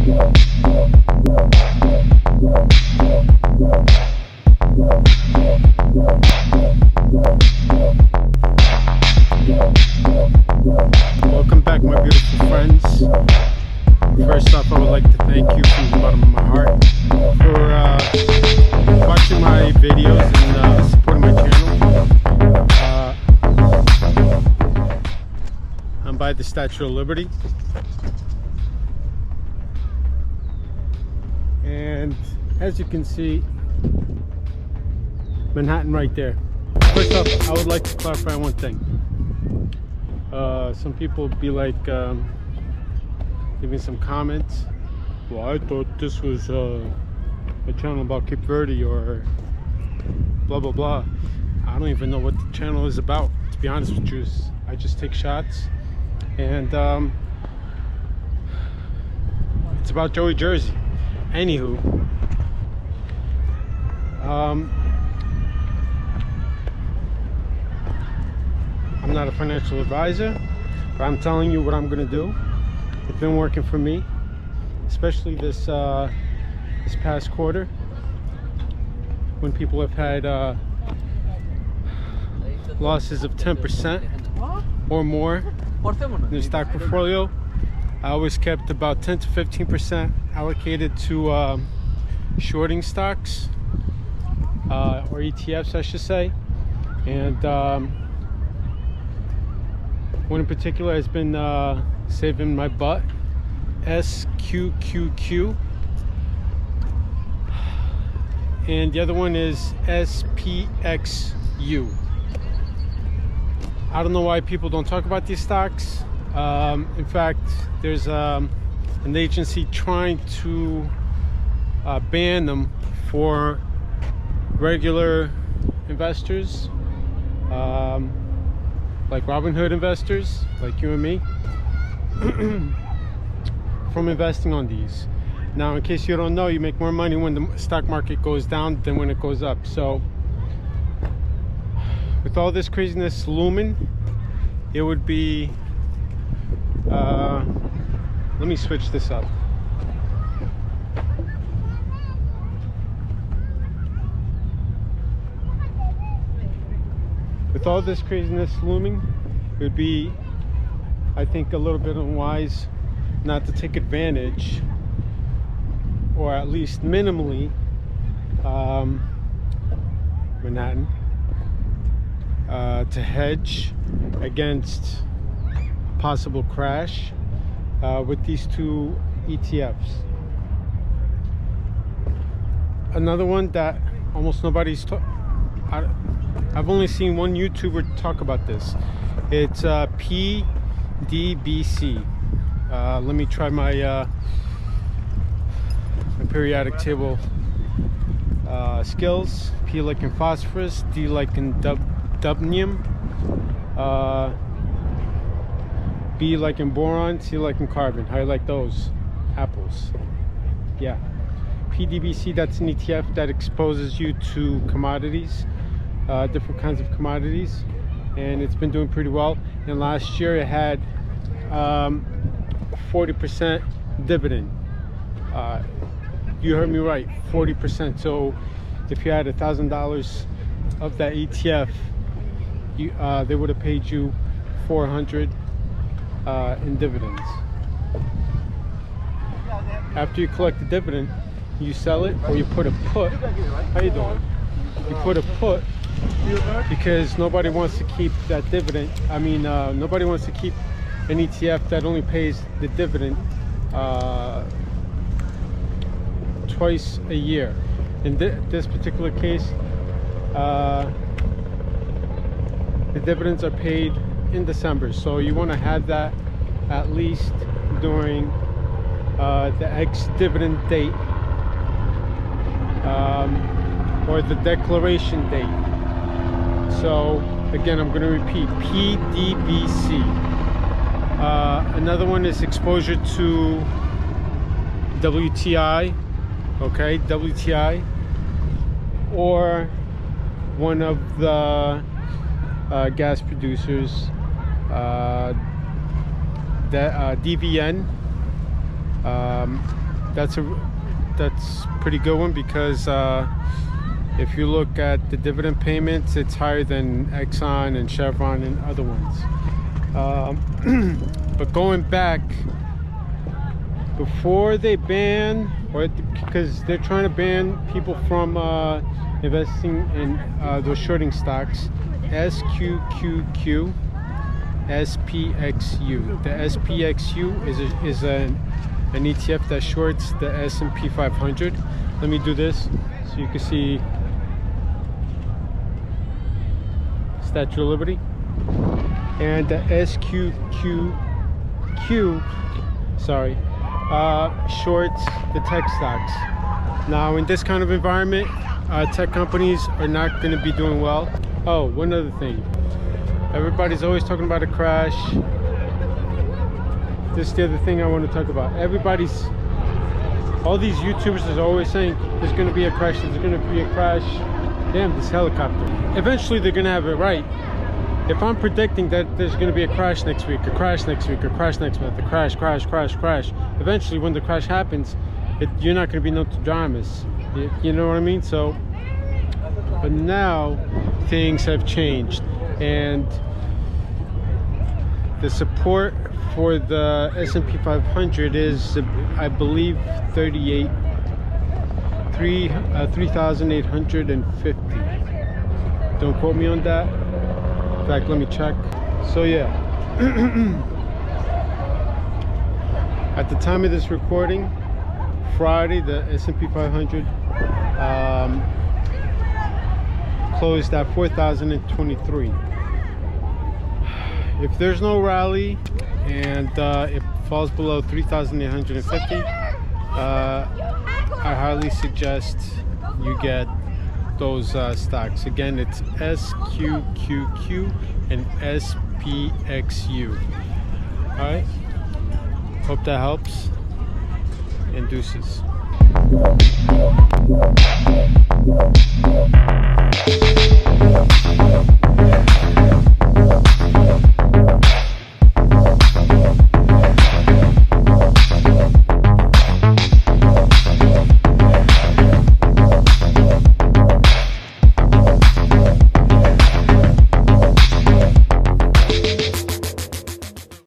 Welcome back, my beautiful friends. First off, I would like to thank you from the bottom of my heart for watching my videos and supporting my channel. I'm by the Statue of Liberty, and as you can see, Manhattan right there. First off, I would like to clarify one thing. Some people be like giving some comments. Well, I thought this was a channel about Cape Verde or blah blah blah. I don't even know what the channel is about, to be honest with you. I just take shots, and it's about Joey Jersey. Anywho, I'm not a financial advisor, but I'm telling you what I'm gonna do. It's been working for me, especially this past quarter, when people have had losses of 10% or more in their stock portfolio. I always kept about 10 to 15% allocated to shorting stocks, or ETFs, I should say. And one in particular has been saving my butt, SQQQ, and the other one is SPXU. I don't know why people don't talk about these stocks. In fact, there's an agency trying to ban them for regular investors, like Robinhood investors like you and me, from investing on these. Now, in case you don't know, you make more money when the stock market goes down than when it goes up. So with all this craziness looming, it would be let me switch this up. With all this craziness looming, it would be, I think, a little bit unwise not to take advantage, or at least minimally, Manhattan, to hedge against possible crash with these two ETFs. Another one that almost nobody's I've only seen one YouTuber talk about this. It's PDBX. Let me try my periodic table skills. P like in phosphorus, D like in dubnium, B like in boron, C like in carbon. How do you like those apples? Yeah. PDBX, that's an ETF that exposes you to commodities, different kinds of commodities, and it's been doing pretty well. And last year it had 40% dividend. You heard me right, 40%. So if you had $1,000 of that ETF, they would have paid you $400 in dividends. After you collect the dividend, you sell it, or you put a put. How you doing? You put a put, because nobody wants to keep that dividend. I mean, nobody wants to keep an ETF that only pays the dividend twice a year. In this particular case, the dividends are paid in December, so you want to have that at least during the ex-dividend date, or the declaration date. So again, I'm going to repeat, PDBX. Another one is exposure to WTI, okay, WTI, or one of the gas producers, DVN, that's pretty good one, because if you look at the dividend payments, it's higher than Exxon and Chevron and other ones. But going back, before they ban, or because they're trying to ban people from investing in those shorting stocks, SQQQ, SPXU. The SPXU is an ETF that shorts the S&P 500. Let me do this so you can see Statue of Liberty. And the SQQQ, sorry, shorts the tech stocks. Now, in this kind of environment, tech companies are not going to be doing well. Oh, one other thing. Everybody's always talking about a crash. This is the other thing I want to talk about. All these YouTubers are always saying there's going to be a crash, there's going to be a crash. Damn, this helicopter. Eventually they're going to have it right. If I'm predicting that there's going to be a crash next week, a crash next week, a crash next month, a crash, eventually when the crash happens, you're not going to be Nostradamus. You know what I mean? So, but now things have changed, and the support for the S&P 500 is, I believe, 3,850. Don't quote me on that. In fact, let me check. So yeah, at the time of this recording, Friday, the S&P 500 closed at 4,023. If there's no rally and it falls below 3,850, I highly suggest you get those stocks. Again, it's SQQQ and SPXU. Alright, hope that helps, and deuces.